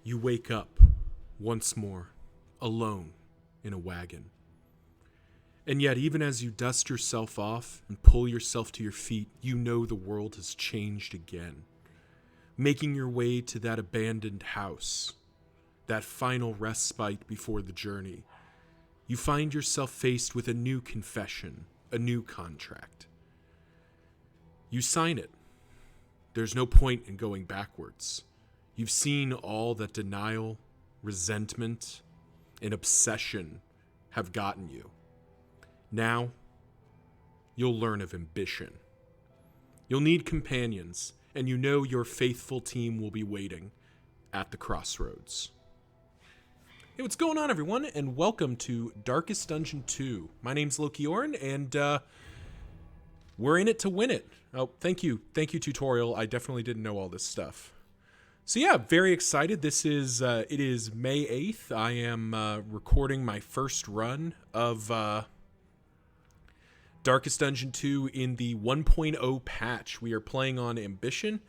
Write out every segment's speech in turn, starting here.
You wake up once more, alone in a wagon. And yet, even as you dust yourself off and pull yourself to your feet, you know the world has changed again. Making your way to that abandoned house, that final respite before the journey, you find yourself faced with a new confession, a new contract. You sign it. There's no point in going backwards. You've seen all that denial, resentment, and obsession have gotten you. Now, you'll learn of ambition. You'll need companions, and you know your faithful team will be waiting at the crossroads. Hey, what's going on, everyone, and welcome to Darkest Dungeon 2. My name's Loki Oren, and we're in it to win it. Oh, thank you, tutorial. I definitely didn't know all this stuff. So yeah, very excited. It is May 8th. I am recording my first run of Darkest Dungeon 2 in the 1.0 patch. We are playing on Ambition.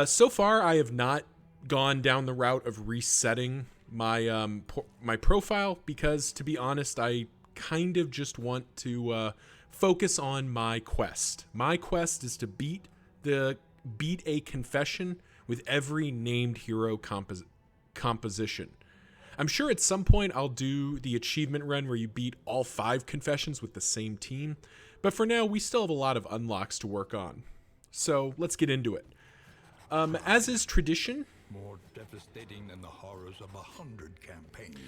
So far, I have not gone down the route of resetting my my profile because, to be honest, I kind of just want to focus on my quest. My quest is to beat a confession with every named hero composition. I'm sure at some point I'll do the achievement run where you beat all 5 confessions with the same team, but for now we still have a lot of unlocks to work on. So let's get into it. As is tradition, more devastating than the horrors of 100 campaigns.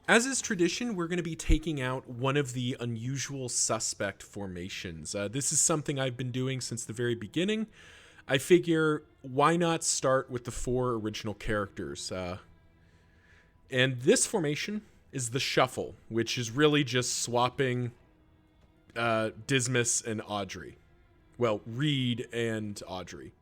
As is tradition, we're going to be taking out one of the unusual suspect formations. This is something I've been doing since the very beginning. I figure, why not start with the 4 original characters? And this formation is the Shuffle, which is really just swapping Dismas and Audrey. Well, Reed and Audrey.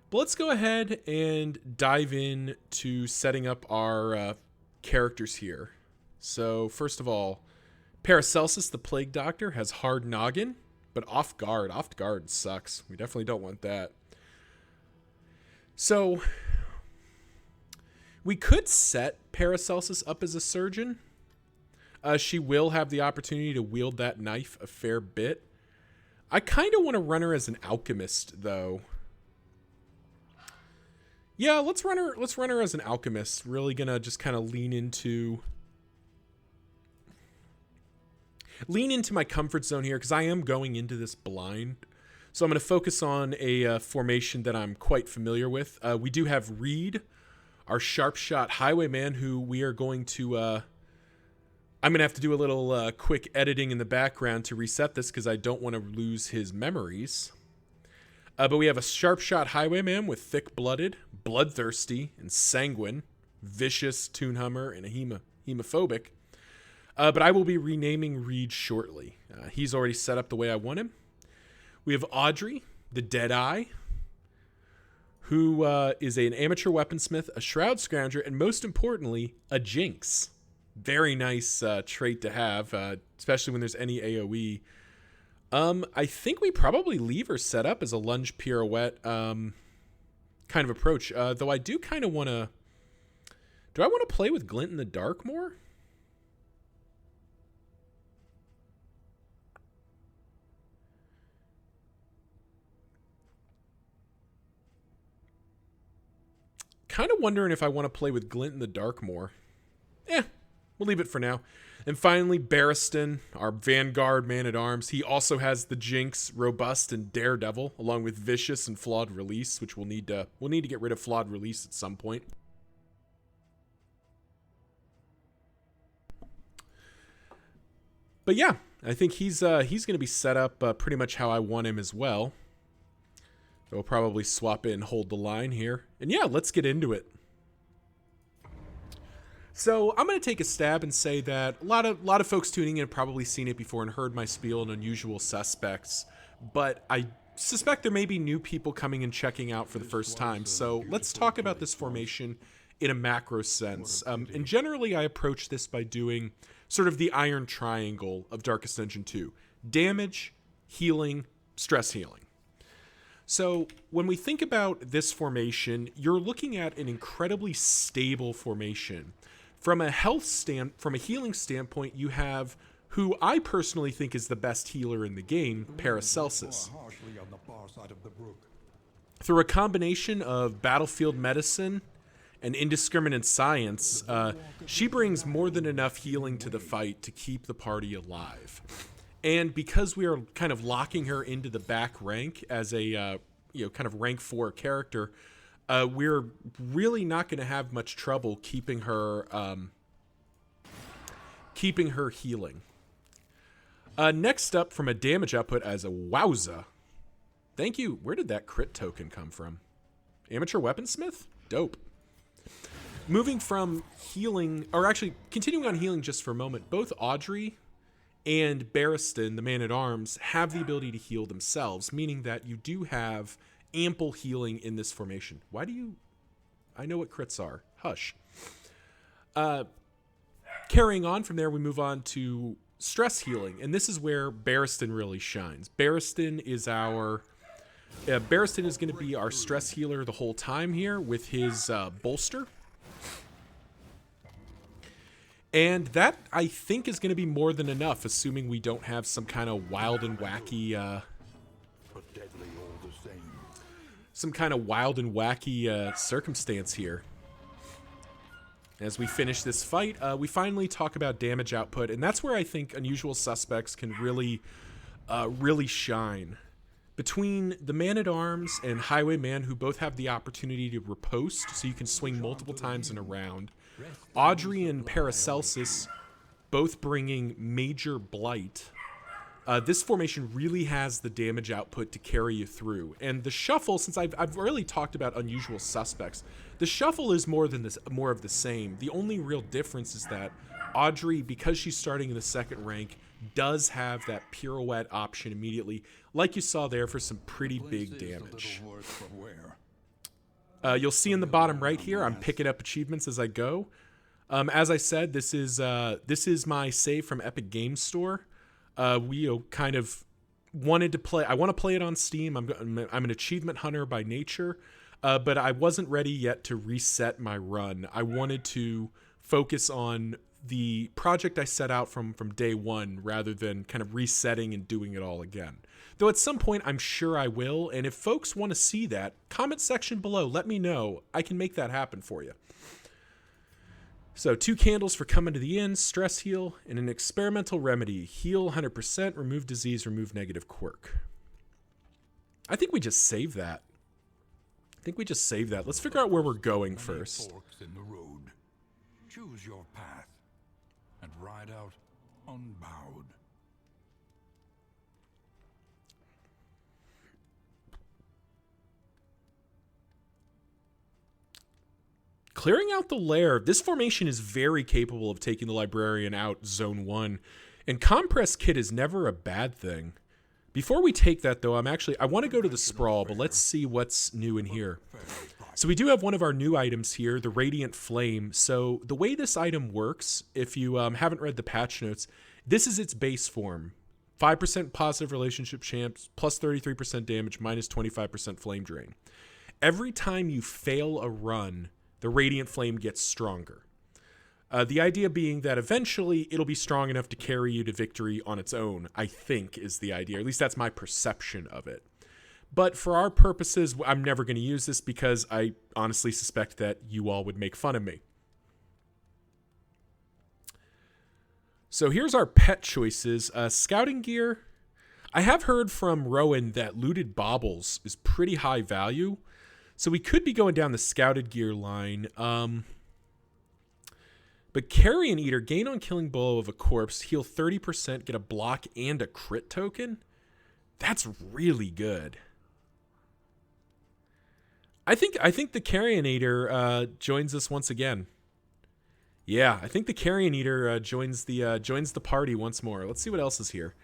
But let's go ahead and dive in to setting up our characters here. So, first of all, Paracelsus, the Plague Doctor, has Hard Noggin, but Off Guard. Off Guard sucks. We definitely don't want that. So, we could set Paracelsus up as a surgeon. She will have the opportunity to wield that knife a fair bit. I kind of want to run her as an alchemist, though. Yeah, let's run her as an alchemist. Really gonna just kind of lean into my comfort zone here, because I am going into this blind. So I'm going to focus on a formation that I'm quite familiar with. We do have Reed, our sharp shot highwayman, who we are going to... I'm going to have to do a little quick editing in the background to reset this, because I don't want to lose his memories. But we have a sharp shot highwayman with thick-blooded, bloodthirsty, and sanguine, vicious, toonhummer, and a hemophobic. But I will be renaming Reed shortly. He's already set up the way I want him. We have Audrey, the Deadeye, who is an amateur weaponsmith, a shroud scrounger, and most importantly, a jinx. Very nice trait to have, especially when there's any AoE. I think we probably leave her set up as a lunge pirouette kind of approach. Though I do kind of want to... Do I want to play with Glint in the Dark more? Kind of wondering if I want to play with Glint in the Dark more. We'll leave it for now. And finally, Barristan, our Vanguard man-at-arms. He also has the Jinx, Robust, and Daredevil, along with Vicious and Flawed Release, which we'll need to get rid of Flawed Release at some point. But yeah, I think he's going to be set up pretty much how I want him as well. We'll probably swap in Hold the Line here. And yeah, let's get into it. So I'm going to take a stab and say that a lot of folks tuning in have probably seen it before and heard my spiel on unusual suspects, but I suspect there may be new people coming and checking out for the first time. So let's talk about this formation in a macro sense. And generally I approach this by doing sort of the iron triangle of Darkest Dungeon 2. Damage, healing, stress healing. So when we think about this formation, you're looking at an incredibly stable formation. From a healing standpoint, you have who I personally think is the best healer in the game, Paracelsus. Harshly on the far side of the brook. Through a combination of battlefield medicine and indiscriminate science, she brings more than enough healing to the fight to keep the party alive. And because we are kind of locking her into the back rank as a kind of rank 4 character, we're really not going to have much trouble keeping her healing. Next up, from a damage output as a wowza. Thank you. Where did that crit token come from? Amateur weaponsmith? Dope. Moving from healing, or actually continuing on healing just for a moment, both Audrey and Barristan, the man-at-arms, have the ability to heal themselves, meaning that you do have ample healing in this formation. Why do you... I know what crits are. Hush. Carrying on from there, we move on to stress healing, and this is where Barristan really shines. Barristan is going to be our stress healer the whole time here with his bolster. And that, I think, is going to be more than enough, assuming we don't have some kind of wild and wacky... But deadly all the same. Some kind of wild and wacky circumstance here. As we finish this fight, we finally talk about damage output, and that's where I think Unusual Suspects can really shine. Between the Man-at-Arms and Highwayman, who both have the opportunity to riposte, so you can swing multiple times in a round, Audrey and Paracelsus both bringing major blight, this formation really has the damage output to carry you through. And the shuffle, since I've really talked about Unusual Suspects, the shuffle is more of the same. The only real difference is that Audrey, because she's starting in the second rank, does have that pirouette option immediately, like you saw there, for some pretty big damage. You'll see in the bottom right here, I'm picking up achievements as I go. As I said, this is my save from Epic Games Store. We kind of wanted to play. I want to play it on Steam. I'm an achievement hunter by nature, but I wasn't ready yet to reset my run. I wanted to focus on the project I set out from day one, rather than kind of resetting and doing it all again. Though at some point I'm sure I will, and if folks want to see that, comment section below, let me know. I can make that happen for you. So 2 candles for coming to the end, stress heal, and an experimental remedy. Heal 100%, remove disease, remove negative quirk. I think we just save that. Let's figure out where we're going first. Forks in the road. Choose your path and ride out unbowed. Clearing out the lair. This formation is very capable of taking the librarian out zone 1. And Compress Kit is never a bad thing. Before we take that, though, I want to go to the Sprawl, but let's see what's new in here. So we do have one of our new items here, the Radiant Flame. So the way this item works, if you haven't read the patch notes, this is its base form. 5% positive relationship chance, plus 33% damage, minus 25% flame drain. Every time you fail a run, the Radiant Flame gets stronger. The idea being that eventually it'll be strong enough to carry you to victory on its own, I think is the idea. Or at least that's my perception of it. But for our purposes, I'm never going to use this because I honestly suspect that you all would make fun of me. So here's our pet choices. Scouting gear. I have heard from Rowan that looted baubles is pretty high value. So we could be going down the scouted gear line. But Carrion Eater, gain on killing blow of a corpse, heal 30%, get a block and a crit token. That's really good. I think the Carrion Eater joins us once again. Yeah, I think the Carrion Eater joins the party once more. Let's see what else is here.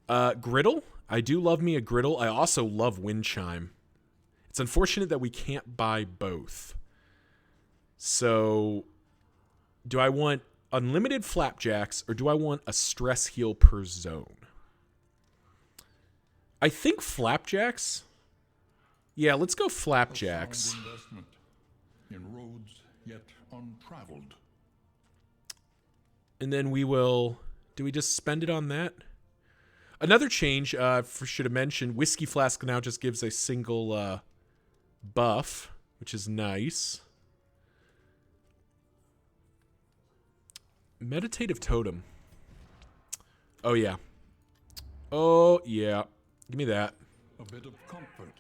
Griddle. I do love me a griddle. I also love Wind Chime. It's unfortunate that we can't buy both. So, do I want unlimited flapjacks or do I want a stress heal per zone? I think flapjacks Yeah, let's go A flapjacks. sound investment in roads yet untraveled. And then we will... Do we just spend it on that? Another change, should have mentioned, Whiskey Flask now just gives a single buff, which is nice. Meditative Totem. Oh, yeah. Oh, yeah. Give me that. A bit of comfort.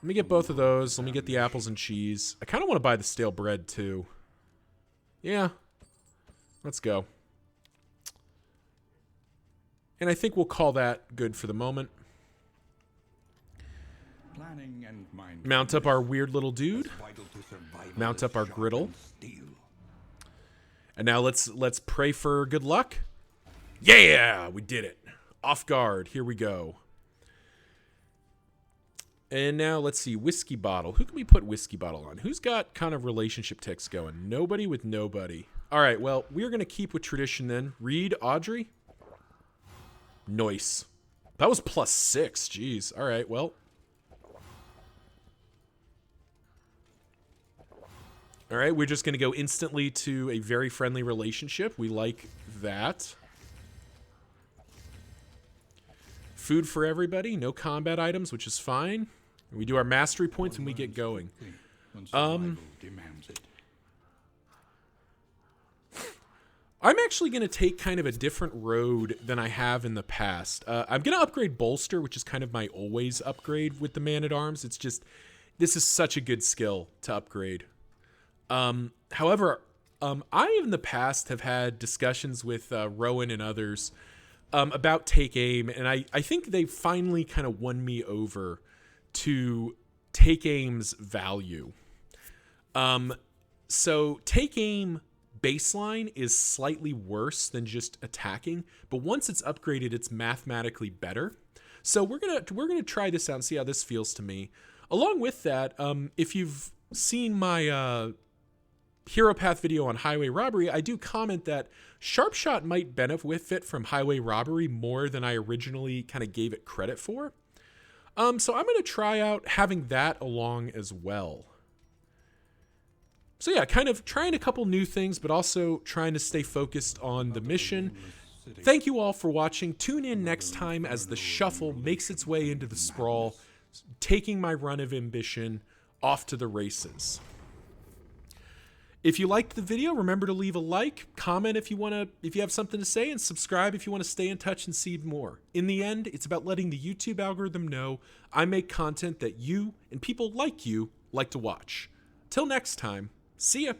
Let me get both of those. Let me get the apples and cheese. I kind of want to buy the stale bread, too. Yeah. Let's go. And I think we'll call that good for the moment. Planning and mindfulness Mount up our weird little dude. is vital to survival Mount as up our sharp griddle. as steel. And now let's pray for good luck. Yeah, we did it. Off guard. Here we go. And now let's see. Whiskey bottle. Who can we put whiskey bottle on? Who's got kind of relationship ticks going? Nobody with nobody. All right, well, we're going to keep with tradition then. Reed, Audrey. Nice. That was +6. Jeez. All right, well. All right, we're just going to go instantly to a very friendly relationship. We like that. Food for everybody. No combat items, which is fine. We do our mastery points and we get going. When survival demands it. I'm actually going to take kind of a different road than I have in the past. I'm going to upgrade Bolster, which is kind of my always upgrade with the Man-at-Arms. It's just, this is such a good skill to upgrade. However, I in the past have had discussions with Rowan and others about Take Aim, and I think they finally kind of won me over to Take Aim's value. So Take Aim baseline is slightly worse than just attacking, but once it's upgraded, it's mathematically better. So we're gonna try this out and see how this feels to me. Along with that, if you've seen my Hero Path video on highway robbery, I do comment that Sharpshot might benefit from highway robbery more than I originally kind of gave it credit for. So I'm going to try out having that along as well. So yeah, kind of trying a couple new things, but also trying to stay focused on the mission. Thank you all for watching. Tune in next time as the shuffle makes its way into the sprawl, taking my run of ambition off to the races. If you liked the video, remember to leave a like, comment if you have something to say, and subscribe if you want to stay in touch and see more. In the end, it's about letting the YouTube algorithm know I make content that you and people like you like to watch. Till next time, see ya.